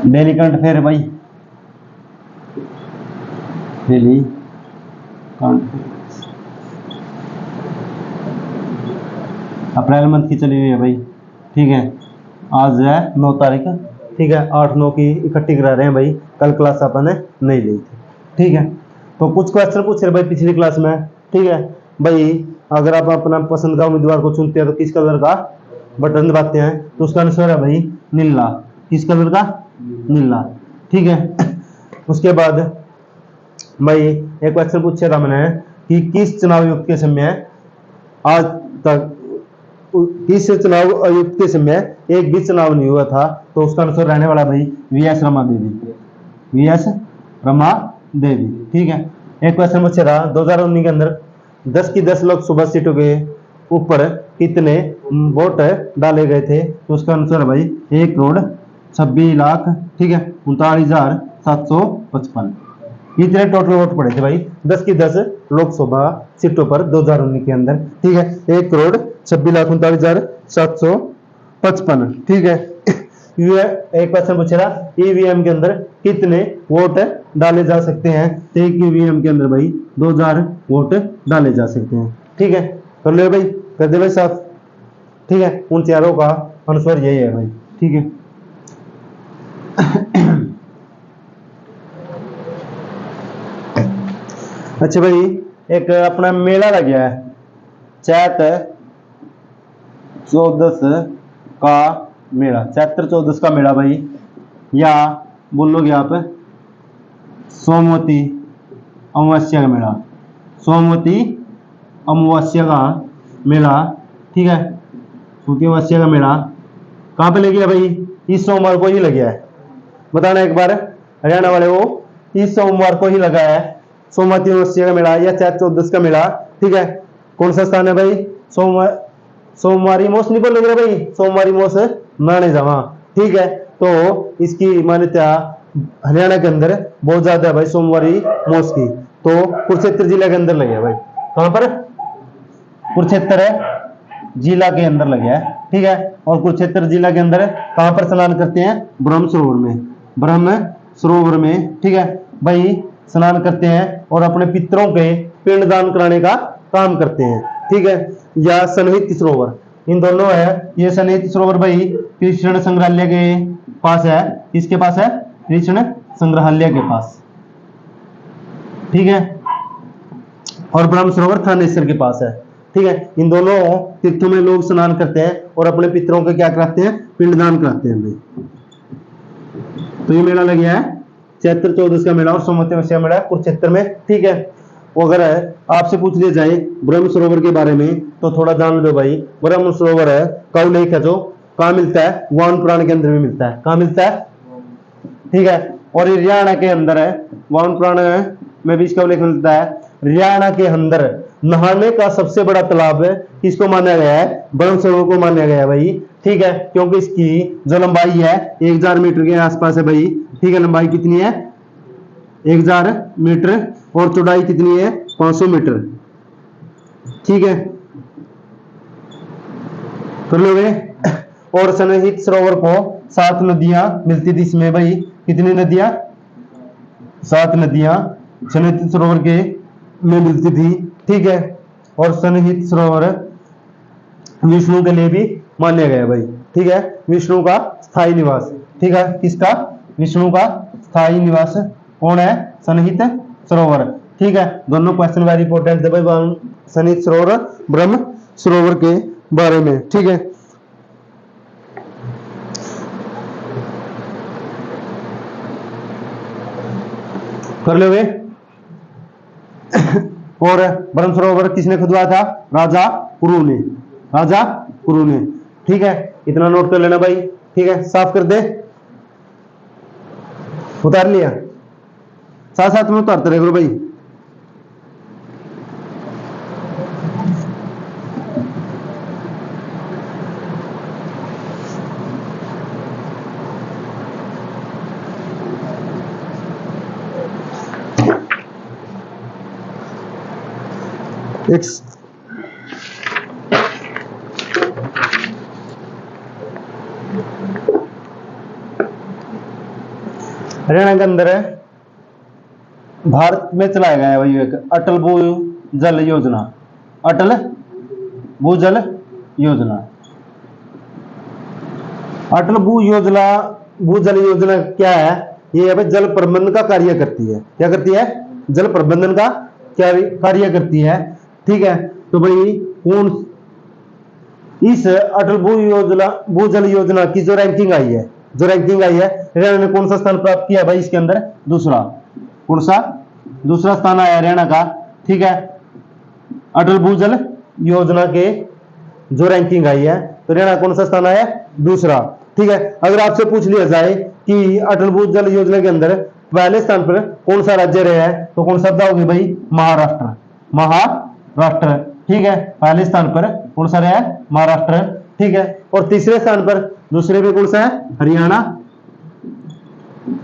Daily current affair है भाई, daily current April month की चली हुई है भाई, ठीक है। आज है 9 तारीख, ठीक है। 8-9 की इकट्ठी करा रहे हैं भाई, कल क्लास अपन ने नहीं ली थी, ठीक है। तो कुछ क्वेश्चन पूछ रहे भाई पिछली क्लास में, ठीक है भाई। अगर आप अपना पसंद का उम्मीदवार को चुनते हैं तो किस कलर का बटन दबाते हैं, तो उसका आंसर है भाई नीला। किस कलर का? नीला, ठीक है। उसके बाद भाई एक क्वेश्चन पूछा था मैंने कि किस चुनाव आयुक्त के समय आज तक किस चुनाव आयुक्त के समय एक भी चुनाव नहीं हुआ था, तो उसका आंसर रहने वाला भाई वीएस रमा देवी, वीएस रमा देवी, ठीक है। एक क्वेश्चन पूछा था 2019 के अंदर 10 की 10 लोकसभा सीटों के ऊपर कितने वोट डाले गए थे, तो उसका आंसर है भाई 1,26,00,000, ठीक है, 39,755। इतने टोटल वोट पड़े थे भाई 10 की 10 लोकसभा सीटों पर 2019 के अंदर, ठीक है। 1,26,39,755, ठीक है। एक क्वेश्चन पूछा था ईवीएम के अंदर कितने वोट डाले जा सकते हैं, तो एक ईवीएम के अंदर भाई 2000 वोट डाले जा सकते हैं, ठीक है। कर लो भाई, कर दे भाई साफ, ठीक है। उन चारों का आंसर यही है भाई, ठीक है। अच्छा भाई, एक अपना मेला लग गया है चैत्र 14 का मेला, चैत्र 14 का मेला भाई, या बोलोगे आप सोमवती अमावस्या का मेला, सोमवती अमावस्या का मेला, ठीक है। सोमवती अमावस्या का मेला कहाँ पे लग गया भाई? इस सोमवार को ही लग गया है, बताना एक बार हरियाणा वाले को, इस सोमवार को ही लगा है सोमवती अमावस्या का मेला या चैत्र 14 का मेला, ठीक है। कौन सा स्थान है भाई? सोमवारी मोस नहीं बोल रहे भाई, सोमवारी मोस नाने जावा, ठीक है। तो इसकी मान्यता हरियाणा के अंदर बहुत ज्यादा है भाई सोमवारी मोस की, तो कुरुक्षेत्र जिला के अंदर लगे भाई। कहां पर? कुरुक्षेत्र जिला के अंदर लगे है, ठीक है। और कुरुक्षेत्र जिला के अंदर कहां पर स्नान करते हैं? ब्रह्म सरोवर में, ब्रह्म सरोवर में, ठीक है भाई, स्नान करते हैं और अपने पितरों के पिंडदान कराने का काम करते हैं, ठीक है। या सनहित सरोवर, इन दोनों है। ये सनहित सरोवर भाई कृष्ण संग्रहालय के पास है, किसके पास है? कृष्ण संग्रहालय के पास, ठीक है। और ब्रह्म सरोवर थानेश्वर के पास है, ठीक है। इन दोनों तीर्थों में लोग स्नान करते हैं और अपने पितरों के क्या कराते हैं? पिंडदान कराते हैं भाई। तो ये मेला लग गया है चैत्र 14 का मेला और सोमवती अमावस्या मेला कुरुक्षेत्र में, ठीक है। वो अगर है आपसे पूछ लिया जाए ब्रह्म सरोवर के बारे में तो थोड़ा जान लो भाई। ब्रह्म सरोवर है कौ लेक है, जो कहाँ मिलता है? वान पुराण के अंदर भी मिलता है। कहाँ मिलता है? ठीक है। और हरियाणा के अंदर है, वान पुराण में भी इसका उल्लेख मिलता है। हरियाणा के अंदर नहाने का सबसे बड़ा तालाब किसको माना गया है? ब्रह्म सरोवर को माना गया है भाई, ठीक है। क्योंकि इसकी जो लंबाई है 1000 मीटर के आसपास है भाई, ठीक है। लंबाई कितनी है? 1000 मीटर और चौड़ाई कितनी है? 500 मीटर, ठीक है। कर लोगे। और सनहित सरोवर को 7 नदियां मिलती थी इसमें भाई, कितनी नदियां? 7 नदियां सनहित सरोवर के में मिलती थी, ठीक है। और सनहित सरोवर विष्णु के लिए भी माना गया भाई, ठीक है। विष्णु का स्थायी निवास, ठीक है। किसका? विष्णु का स्थायी निवास कौन है? सनहित सरोवर, ठीक है। दोनों क्वेश्चन वेरी इंपॉर्टेंट है भाई, सनहित सरोवर ब्रह्म सरोवर के बारे में, ठीक है। कर लोगे। और ब्रह्म सरोवर किसने खुदवाया था? राजा कुरु ने, राजा कुरु ने, ठीक है। इतना नोट कर लेना भाई, ठीक है। साफ कर दे, उतार लिया, साथ साथ में उतारते रहे भाई। हरियाणा के अंदर भारत में चलाया गया है भाई एक अटल भूजल योजना। अटल भूजल योजना। अटल भूजल योजना क्या है? ये है भाई जल प्रबंधन का कार्य करती है। क्या करती है? जल प्रबंधन का क्या कार्य करती है। ठीक है, तो भाई कौन इस अटल भूजल योजना की जो रैंकिंग आई है, हरियाणा ने कौन सा स्थान प्राप्त किया भाई? इसके अंदर दूसरा। कौन सा? दूसरा स्थान आया हरियाणा का। ठीक है, अटल भूजल योजना के जो रैंकिंग आई है तो हरियाणा कौन सा स्थान आया? दूसरा। ठीक है, अगर आपसे पूछ लिया जाए कि अटल भूजल योजना के अंदर पहले स्थान पर कौन सा राज्य रहा है तो कौन सा होगा भाई? महाराष्ट्र। महाराष्ट्र। ठीक है, पहले स्थान पर कौन सा रहा है? महाराष्ट्र। ठीक है, और तीसरे स्थान पर, दूसरे पे कौन सा है? हरियाणा।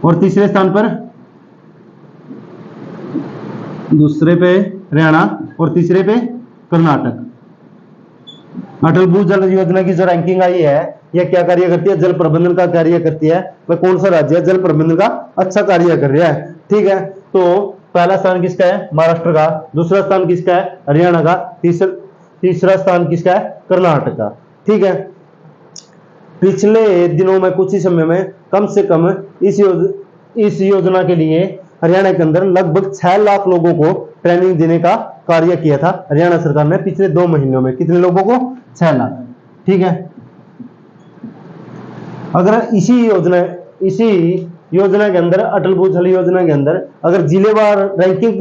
और तीसरे स्थान पर, दूसरे पे हरियाणा और तीसरे पे कर्नाटक। अटल भूजल योजना की जो रैंकिंग आई है यह क्या कार्य करती है? जल प्रबंधन का कार्य करती है। वह कौन सा राज्य है जल प्रबंधन का अच्छा कार्य कर रहा है? ठीक है, तो पहला स्थान किसका है? महाराष्ट्र का। दूसरा स्थान किसका है? हरियाणा का। तीसरा स्थान किसका है? कर्नाटक का। ठीक है, पिछले दिनों में कुछ ही समय में कम से कम इस योजना के लिए हरियाणा के अंदर लगभग 6 लाख लोगों को ट्रेनिंग देने का कार्य किया था हरियाणा सरकार ने पिछले 2 महीनों में। कितने लोगों को? 6 लाख। ठीक है, अगर इसी योजना के अंदर, अटल भूजल योजना के अंदर अगर जिलेवार रैंकिंग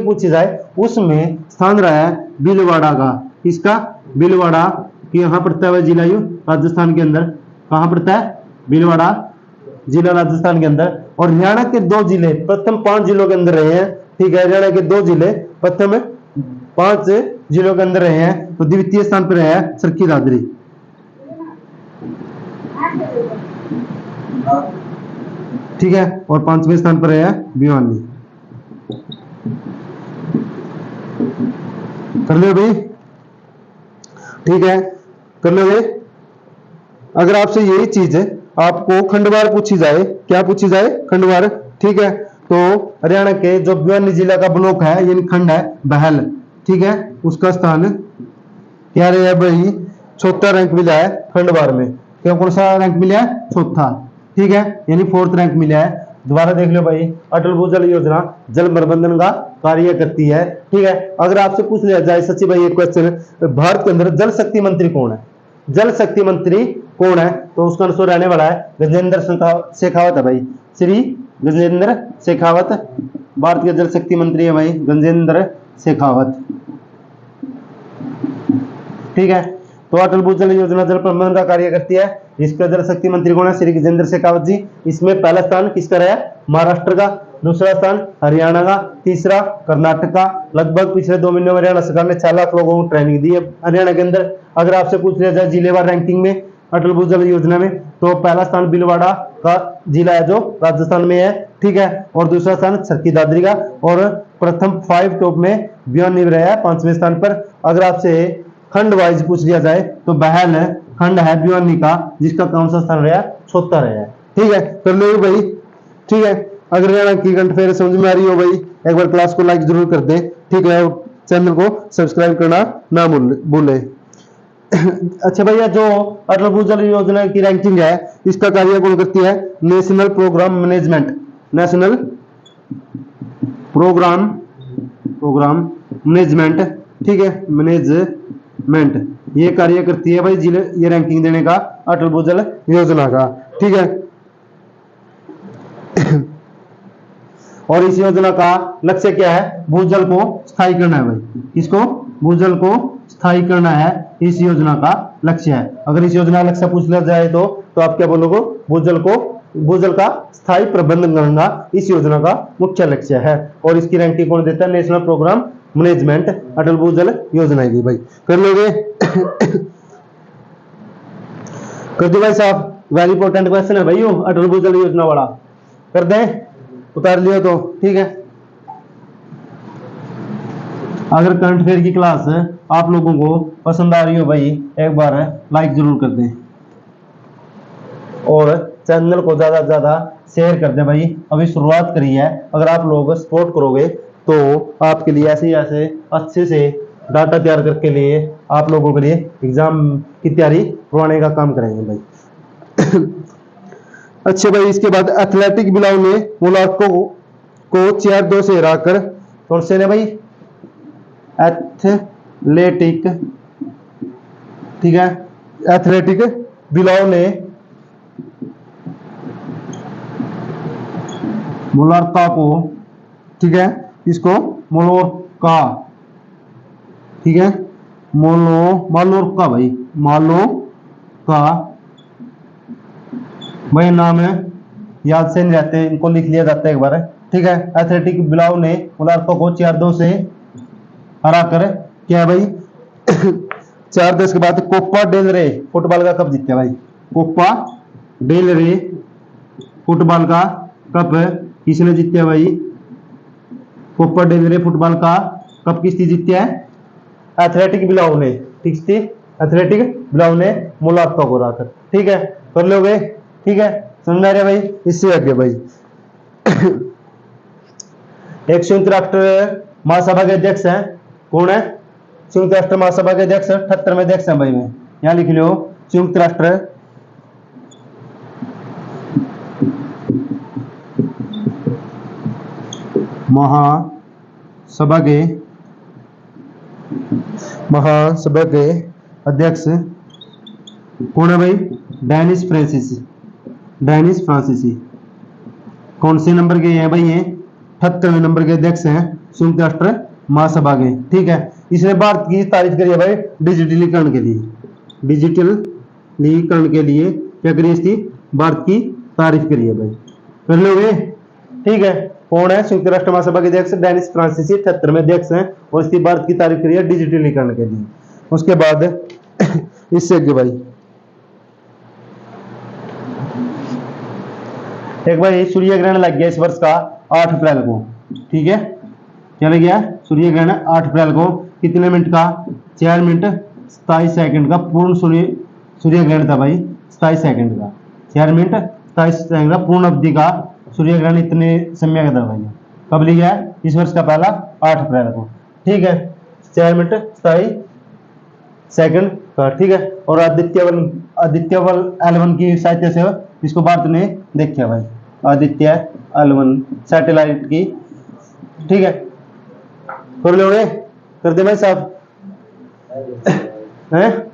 पूछी जाए उसमें स्थान रहा है भीलवाड़ा का। इसका भीलवाड़ा कि यहाँ पड़ता है जिला राजस्थान के अंदर। कहाँ पड़ता है? भीलवाड़ा जिला राजस्थान के अंदर। और हरियाणा के 2 जिले प्रथम 5 जिलों के अंदर रहे हैं। ठीक है, हरियाणा के 2 जिले प्रथम 5 जिलों के अंदर रहे हैं। तो द्वितीय स्थान पर रहा है सरखी दादरी। ठीक है, और 5वें स्थान पर है भिवानी। कर लो भाई। ठीक है, कर लोगे। अगर आपसे यही चीज आपको खंडवार पूछी जाए, क्या पूछी जाए? खंडवार। ठीक है, तो हरियाणा के जो भिवानी जिला का ब्लॉक है यानी खंड है बहल। ठीक है, उसका स्थान क्या रहा है भाई? चौथा रैंक मिला है खंडवार में। क्या कौन सा रैंक मिला है? चौथा। ठीक है, यानी 4th रैंक मिला है। दोबारा देख लो भाई, अटल भूजल योजना जल प्रबंधन का कार्य करती है। ठीक है, अगर आपसे पूछ लिया जाए सच्ची भाई एक क्वेश्चन, भारत के अंदर जल शक्ति मंत्री कौन है? जल शक्ति मंत्री कौन है? तो उसका आंसर रहने वाला है गजेंद्र शेखावत है भाई। श्री गजेंद्र शेखावत भारत के जल शक्ति मंत्री है भाई, गजेंद्र शेखावत। ठीक है, तो अटल भूजल योजना जल प्रबंधन का कार्य करती है। इसका जल शक्ति मंत्री कौन है? श्री गजेंद्र शेखावत जी। इसमें पहला स्थान किसका रहा है? महाराष्ट्र का। दूसरा स्थान हरियाणा का। तीसरा कर्नाटक का। लगभग पिछले 2 महीनों में हरियाणा सरकार ने 6 लाख लोगों को ट्रेनिंग दी है हरियाणा के अंदर। अगर आपसे पूछ लिया जाए जिलेवार रैंकिंग में अटल भूजल योजना में, तो पहला स्थान भीलवाड़ा का जिला है जो राजस्थान में है। ठीक है, और दूसरा स्थान सरखी दादरी का। और प्रथम 5 टॉप में भिवानी रहा है 5वें स्थान पर। अगर आपसे खंड वाइज पूछ लिया जाए तो बहल खंड है भिवानी का, जिसका कौन सा स्थान रहा? चौथा रहा है। ठीक है, कर लो भाई। ठीक है, अगर हरियाणा की करंट अफेयर समझ में आ रही हो भाई, एक बार क्लास को लाइक जरूर कर दे। ठीक है, चैनल को सब्सक्राइब करना ना भूले। अच्छा भैया, जो अटल भूजल योजना की रैंकिंग है इसका कार्य कौन करती है? National programme management. National programme management. ठीक है, मैनेजमेंट ये कार्य करती है भाई जिले ये रैंकिंग देने का अटल भूजल योजना का। ठीक है, और इस योजना का लक्ष्य क्या है? भूजल को स्थायी करना है भाई। इसको भूजल को स्थायी करना है, इस योजना का लक्ष्य है। अगर इस योजना का लक्ष्य पूछ लिया जाए तो आप क्या बोलोगे? भूजल का स्थायी प्रबंधन करना इस योजना का मुख्य लक्ष्य है। और इसकी रैंकिंग कौन देता है? नेशनल प्रोग्राम मैनेजमेंट अटल भूजल योजना की भाई। कर लोगे? कर दो भाई साहब, वेरी इंपॉर्टेंट क्वेश्चन है भाई अटल भूजल योजना वाला। कर दे, उतार लिया तो ठीक है। अगर करंट अफेयर की क्लास आप लोगों को पसंद आ रही हो भाई, एक बार लाइक जरूर कर दें और चैनल को ज्यादा से ज्यादा शेयर कर दें भाई। अभी शुरुआत करी है, अगर आप लोग सपोर्ट करोगे तो आपके लिए ऐसे ही ऐसे अच्छे से डाटा तैयार करके लिए आप लोगों के लिए एग्जाम की तैयारी करवाने का काम करेंगे भाई। अच्छा भाई, इसके बाद एथलेटिक बिलाव ने मोनार्को को 4-2 से हराकर, कौन से ने भाई, एथलेटिक, ठीक है, एथलेटिक बिलाव ने मोलार्का को, ठीक है, इसको मोलोर्का, ठीक है, मालोर्का भाई, मालोर्का भाई नाम है, याद से नहीं रहते, इनको लिख लिया जाता है एक बार, ठीक है। एथलेटिक बिलाव ने मोलार्का को 4-2 से हरा कर, क्या है भाई, 4-10 के बाद कोपा डेल रे फुटबॉल का कप जीता भाई। कोपा डेल रे फुटबॉल का कप किसने जीता भाई? कोपा डेल रे फुटबॉल का कप किसने जीता है? एथलेटिक बिलाव ने, ठीक थी, एथलेटिक बिलाव ने मोलार्का को हराकर, ठीक है, कर लोगे, ठीक है, समझ आ रहा है भाई। इससे आगे भाई एक संयुक्त राष्ट्र महासभा के अध्यक्ष हैं, कौन है? संयुक्त राष्ट्र महासभा के अध्यक्ष 78वें अध्यक्ष हैं भाई, मैं यहां लिख लो, संयुक्त राष्ट्र महासभा के अध्यक्ष कौन है भाई? डेनिस फ्रांसीसी। कौन से नंबर के हैं भाई? ये 78वें नंबर के अध्यक्ष हैं संयुक्त राष्ट्र महासभा के, ठीक है। इसने भारत की तारीफ करी है भाई डिजिटलीकरण के लिए, डिजिटलीकरण के लिए क्या करिए, इसकी भारत की तारीफ करी है भाई, कर लोगे, ठीक है। कौन है? संयुक्त राष्ट्र महासभा के अध्यक्ष डेनिस फ्रांसीसी, 78वें अध्यक्ष हैं, और इसकी भारत की तारीफ करी है डिजिटलीकरण के लिए। उसके बाद इससे आगे भाई एक भाई सूर्य ग्रहण लग गया इस वर्ष का 8 अप्रैल को, ठीक है, क्या लग गया? सूर्य ग्रहण 8 अप्रैल को, कितने मिनट का? 4 मिनट 27 सेकंड का पूर्ण सूर्य ग्रहण था भाई, 27 सेकंड का, 4 मिनट 27 सेकंड का पूर्ण अवधि का सूर्य ग्रहण इतने समय का था भाई। कब लिया? इस वर्ष का पहला 8 अप्रैल को, ठीक है, 4 मिनट 27 सेकंड का, ठीक है। और आदित्यवल L1 की सहायता से इसको भारत ने देखा भाई, आदित्य L1 सैटेलाइट की, ठीक है, कर लोगे, कर दे भाई साहब हैं?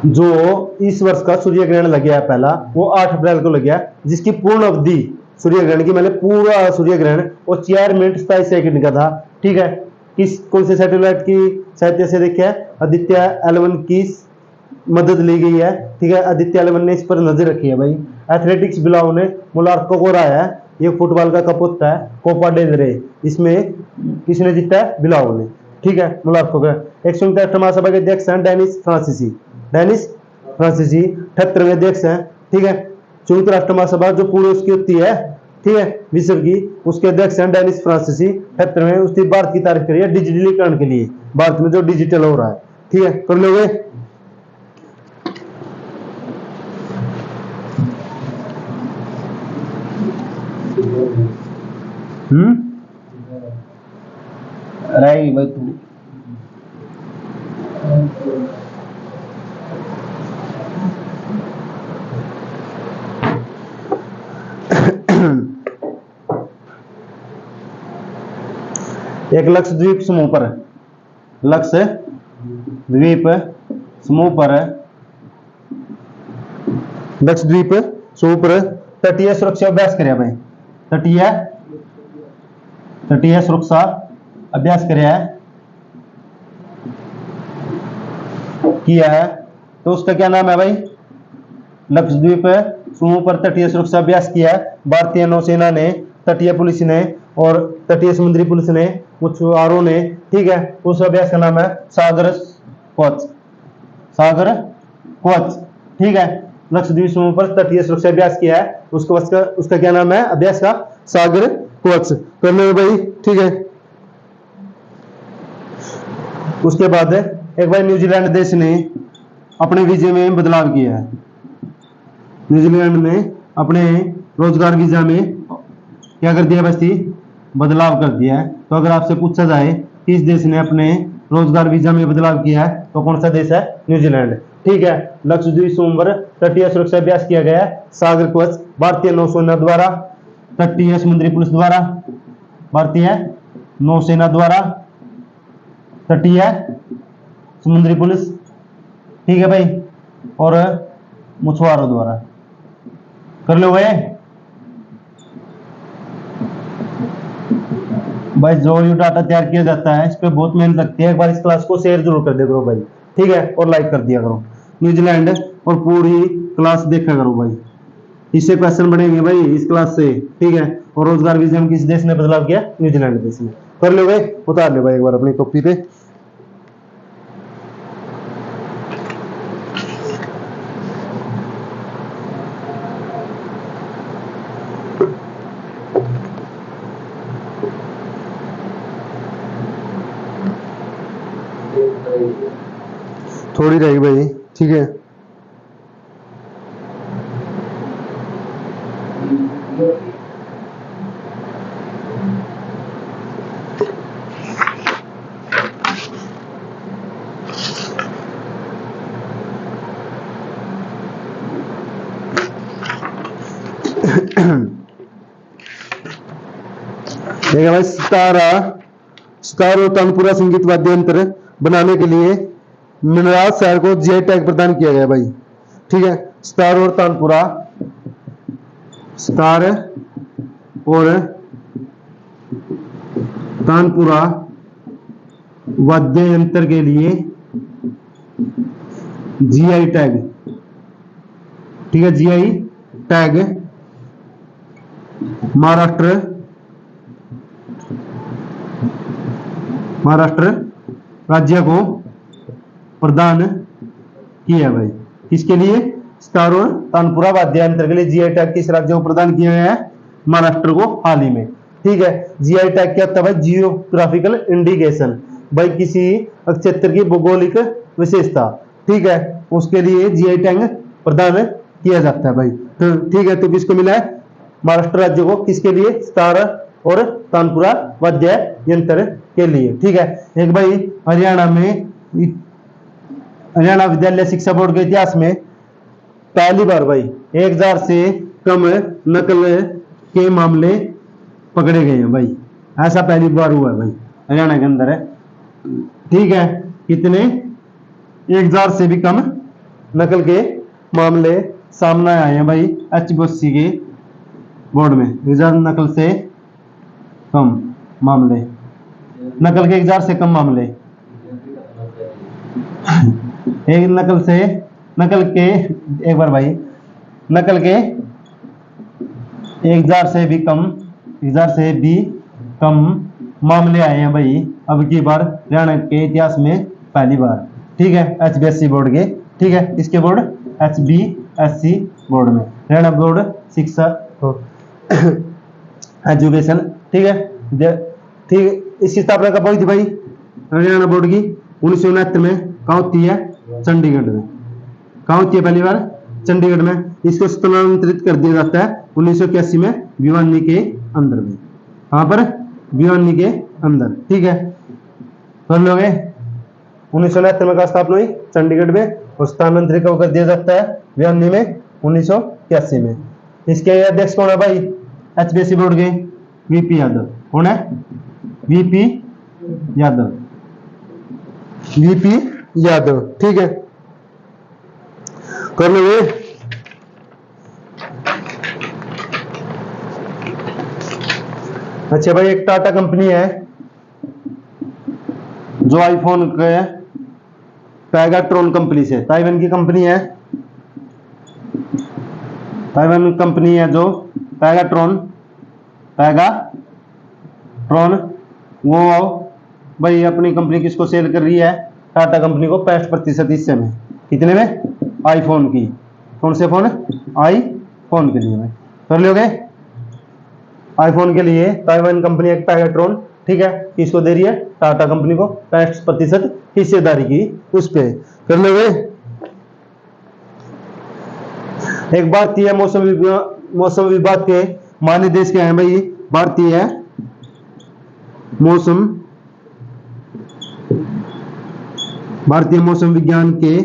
जो इस वर्ष का सूर्य ग्रहण लग गया पहला, वो 8 अप्रैल को लग गया, जिसकी पूर्ण अवधि सूर्य ग्रहण की, मतलब पूरा सूर्य ग्रहण वो 4 मिनट 27 सेकंड का था, ठीक है। किस कौन से सैटेलाइट की सहायता से देखा है? आदित्य L1 की मदद ली गई है, ठीक है, आदित्य L1 ने इस पर नजर रखी है भाई। एथलेटिक्स बिलाव ने मोलार्का को हराया है, ये फुटबॉल का कप होता है कोपा डेल रे, इसमें किसने जीता है? बिलाव ने, ठीक है, मोलार्का का। एक संयुक्त राष्ट्र महासभा के अध्यक्ष हैं डेनिस फ्रांसीसी, 78वें अध्यक्ष हैं, ठीक है। संयुक्त राष्ट्र महासभा जो पूरी उसकी होती है, ठीक है, विश्व की, उसके अध्यक्ष हैं डेनिस फ्रांसीसी, 78वें। उसकी भारत की तारीफ करी है डिजिटलीकरण के लिए, भारत में जो डिजिटल हो रहा है, ठीक है, कर लोगे। राई भाई तू एक लक्षद्वीप समूह पर, लक्षद्वीप समूह पर तटीय सुरक्षा अभ्यास कराया भाई, तटीय सुरक्षा अभ्यास कराया किया है, तो उसका क्या नाम है भाई? लक्षद्वीप समूह पर तटीय सुरक्षा अभ्यास किया है भारतीय नौसेना ने, तटीय पुलिस ने और तटीय समुद्री पुलिस ने, मछुआरों ने, ठीक है। उस अभ्यास का नाम है सागर कवच, ठीक है। लक्षद्वीप समूह पर तटीय सुरक्षा अभ्यास किया है, उसका क्या नाम है? अभ्यास का सागर कवच, करने में भाई, ठीक है। उसके बाद एक भाई न्यूजीलैंड देश ने अपने वीजे में बदलाव किया है, न्यूजीलैंड में अपने रोजगार वीजा में क्या कर दिया बस्ती, बदलाव कर दिया है। तो अगर आपसे पूछा जाए किस देश ने अपने रोजगार वीजा में बदलाव किया है तो कौन सा देश है, न्यूजीलैंड। ठीक है, लक्षद्वीप समूह तटीय सुरक्षा अभ्यास किया गया है सागर कवच भारतीय नौसेना द्वारा, तटीय समुद्री पुलिस द्वारा, भारतीय नौसेना द्वारा, तटीय समुद्री पुलिस, ठीक है भाई, और मछुआरों द्वारा। कर लो भाई जो ये डाटा तैयार किया जाता है इस पे बहुत मेहनत लगती है। एक बार इस क्लास को शेयर जरूर कर दिया करो भाई, ठीक है, और लाइक कर दिया करो। न्यूजीलैंड और पूरी क्लास देखा करो भाई, इससे क्वेश्चन बनेंगे भाई इस क्लास से, ठीक है। और रोजगार वीजा में किस देश ने बदलाव किया, न्यूजीलैंड देश ने। कर लो भाई, उतार लो भाई एक बार अपनी कॉपी पे। थोड़ी रहेगी भाई, ठीक है। देखिए भाई, सितार और तानपुरा संगीत वाद्य यंत्र बनाने के लिए मनराज शहर को जीआई टैग प्रदान किया गया भाई, ठीक है। सितार और तानपुरा, सितार और तानपुरा वाद्य यंत्र के लिए जीआई टैग, ठीक है, जीआई टैग महाराष्ट्र राज्य को प्रदान किया भाई। किसके लिए, सितार और तानपुरा वाद्य यंत्र के लिए जीआई टैग किस राज्य को प्रदान किया गया है, महाराष्ट्र को हाल ही में, ठीक है। जीआई टैग क्या होता है भाई, जियोग्राफिकल इंडिकेशन, भाई किसी क्षेत्र की भौगोलिक विशेषता, ठीक है, उसके लिए जीआई टैग प्रदान किया जाता है भाई। तो ठीक है, तो किसको मिला है, महाराष्ट्र राज्य को, किसके लिए, सितार और तानपुरा वाद्य यंत्र के लिए, ठीक है। एक भाई हरियाणा विद्यालय शिक्षा बोर्ड के इतिहास में पहली बार भाई 1000 से कम नकल के मामले पकड़े गए हैं भाई, ऐसा पहली बार हुआ है भाई हरियाणा के अंदर है, ठीक है। कितने, 1000 से भी कम नकल के मामले सामने आए हैं भाई एचबीएससी के बोर्ड में। 1000 नकल से कम मामले, नकल के 1000 से कम मामले, एक नकल के एक बार भाई, नकल के 1000 से भी कम मामले आए हैं भाई अब की बार हरियाणा के इतिहास में पहली बार, ठीक है, एचबीएससी बोर्ड के, ठीक है, इसके बोर्ड एचबीएससी बोर्ड में, हरियाणा बोर्ड शिक्षा एजुकेशन, ठीक है, ठीक। इसकी स्थापना कब हुई थी भाई, हरियाणा बोर्ड की 1969 में। कहाँ होती है, चंडीगढ़ में। कहाँ होती है पहली बार, चंडीगढ़ में। इसको स्थानांतरित कर दिया जाता है 1981 में भिवानी के अंदर में, कहाँ पर, भिवानी के अंदर, ठीक है। कर लोगे, 1969 में का स्थापना हुई चंडीगढ़ में, और स्थानांतरित कब कर दिया जाता है भिवानी में 1981 में। इसके अध्यक्ष कौन है भाई, एचबीएससी बोर्ड के वीपी यादव। कौन है, वीपी यादव, वीपी यादव, ठीक है। कर लोगे, अच्छा भाई, एक टाटा कंपनी है जो आईफोन के पैगाट्रॉन कंपनी से, ताइवान की कंपनी है, ताइवान कंपनी है जो पैगाट्रॉन वो भाई अपनी कंपनी किसको सेल कर रही है, टाटा कंपनी को 65% हिस्से में। कितने में, आईफोन की, कौन से फोन, आईफोन के लिए भाई। कर लोगे, आईफोन के लिए ताइवान कंपनी एक पैगाट्रॉन, ठीक है, किसको दे रही है, टाटा कंपनी को 65% हिस्सेदारी की उस पे। कर लोगे, एक भारतीय मौसम विभाग के महानिदेश क्या है भाई? भारतीय मौसम विज्ञान के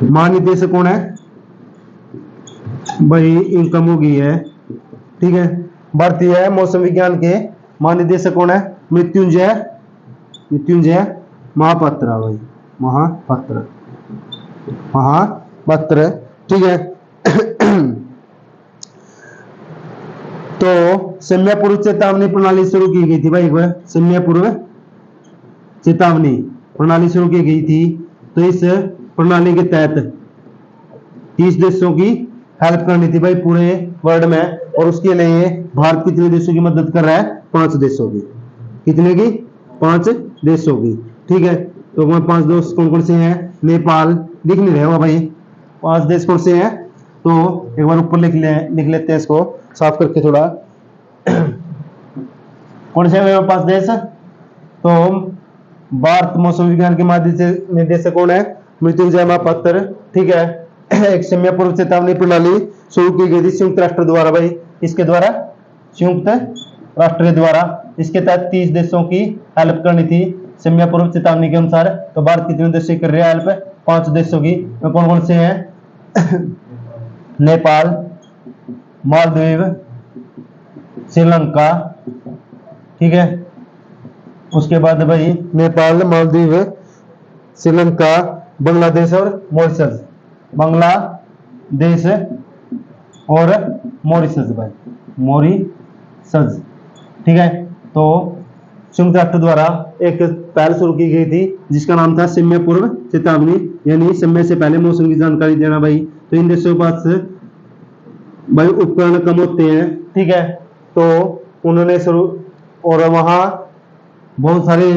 महानिदेशक कौन है भाई? इनकम हो गई है, ठीक है। भारतीय मौसम विज्ञान के महानिदेशक कौन है? मृत्युंजय महापात्र भाई, महापात्र, ठीक है। तो समय पूर्व चेतावनी प्रणाली शुरू की गई थी भाई, एक बार समय पूर्व चेतावनी प्रणाली शुरू की गई थी। तो इस प्रणाली के तहत 30 देशों की हेल्प करनी थी भाई पूरे वर्ल्ड में, और उसके लिए भारत कितने देशों की मदद कर रहा है? 5 देशों की। कितने की? 5 देशों की, ठीक है। तो 5 देश कौन कौन से हैं? नेपाल, दिख नहीं रहे होगा भाई 5 देश कौन से हैं? तो एक बार ऊपर लिख लेते हैं इसको साफ करके थोड़ा। कौन से हैं 5 देश? तो भारत मौसम विज्ञान के निदेशक कौन है? मृत्युंजय महापात्र, ठीक है। एक समय पूर्व चेतावनी प्रणाली शुरू की गई थी संयुक्त राष्ट्र द्वारा भाई, इसके द्वारा, संयुक्त राष्ट्र द्वारा। इसके तहत 30 देशों की हेल्प करनी थी समय पूर्व चेतावनी के अनुसार। तो भारत कितने देशों की कर रहा है हेल्प? 5 देशों की। तो कौन कौन से हैं? नेपाल, मालदीव, श्रीलंका, ठीक है। उसके बाद भाई नेपाल, मालदीव, श्रीलंका, बांग्लादेश और मॉरिशस। बांग्लादेश और मॉरिशस भाई, मॉरिशस, ठीक है। तो संयुक्त राष्ट्र द्वारा एक पहल शुरू की गई थी जिसका नाम था समय पूर्व चेतावनी, यानी समय से पहले मौसम की जानकारी देना भाई। तो इन देशों के पास भाई उपकरण कम होते हैं, ठीक है। तो उन्होंने शुरू, और वहां बहुत सारे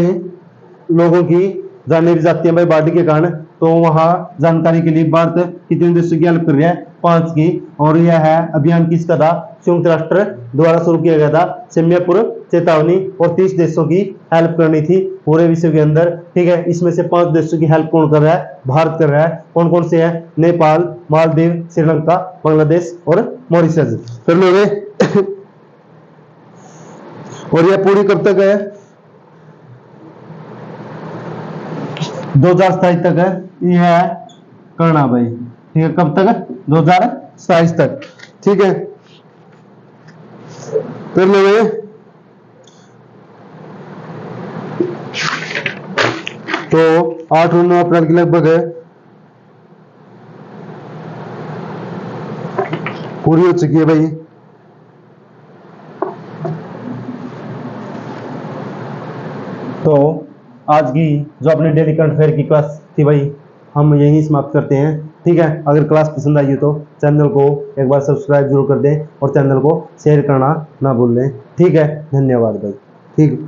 लोगों की जाने भी जाती है भाई बाढ़ के कारण। तो वहां जानकारी के लिए भारत कितने देशों की हेल्प कर रहा है? 5 की। और यह है अभियान किसका था? संयुक्त राष्ट्र द्वारा शुरू किया गया था समय पूर्व चेतावनी, और 30 देशों की हेल्प करनी थी पूरे विश्व के अंदर, ठीक है। इसमें से 5 देशों की हेल्प कौन कर रहा है? भारत कर रहा है। कौन कौन से हैं? नेपाल, मालदीव, श्रीलंका, बांग्लादेश और मॉरिशस। कर लोगे? और यह पूरी कब तक है? 2027 तक है यह करना भाई, ठीक है। कब तक? 2027 तक, ठीक है। कर लोगे? तो 8 और 9 अप्रैल के लगभग है पूरी हो चुकी है भाई। तो आज की जो अपनी डेली करंट अफेयर की क्लास थी भाई, हम यहीं समाप्त करते हैं, ठीक है। अगर क्लास पसंद आई हो तो चैनल को एक बार सब्सक्राइब जरूर कर दें और चैनल को शेयर करना ना भूल दें, ठीक है। धन्यवाद भाई, ठीक।